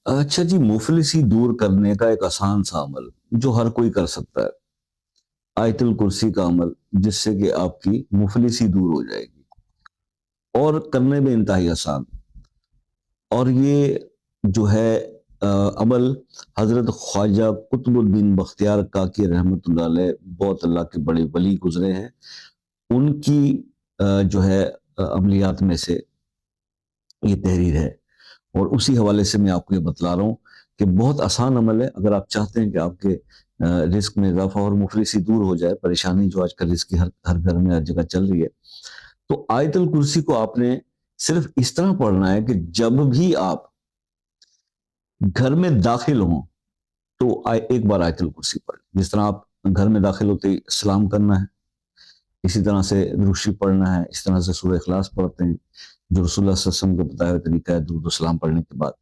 اچھا جی، مفلسی دور کرنے کا ایک آسان سا عمل جو ہر کوئی کر سکتا ہے، آیت الکرسی کا عمل، جس سے کہ آپ کی مفلسی دور ہو جائے گی اور کرنے میں انتہائی آسان۔ اور یہ جو ہے عمل حضرت خواجہ قطب الدین بختیار کاکی رحمۃ اللہ علیہ، بہت اللہ کے بڑے ولی گزرے ہیں، ان کی جو ہے عملیات میں سے یہ تحریر ہے، اور اسی حوالے سے میں آپ کو یہ بتلا رہا ہوں کہ بہت آسان عمل ہے۔ اگر آپ چاہتے ہیں کہ آپ کے رزق میں اضافہ اور مفلسی دور ہو جائے، پریشانی جو آج کل رزق کی ہر گھر میں ہر جگہ چل رہی ہے، تو آیت الکرسی کو آپ نے صرف اس طرح پڑھنا ہے کہ جب بھی آپ گھر میں داخل ہوں تو ایک بار آیت الکرسی پڑھ لیں۔ جس طرح آپ گھر میں داخل ہوتے ہی سلام کرنا ہے، اسی طرح سے درود شریف پڑھنا ہے، اس طرح سے سورہ اخلاص پڑھتے ہیں جو رسول اللہ صلی اللہ علیہ وسلم کو بتایا ہوا طریقہ ہے درود و سلام پڑھنے کے بعد۔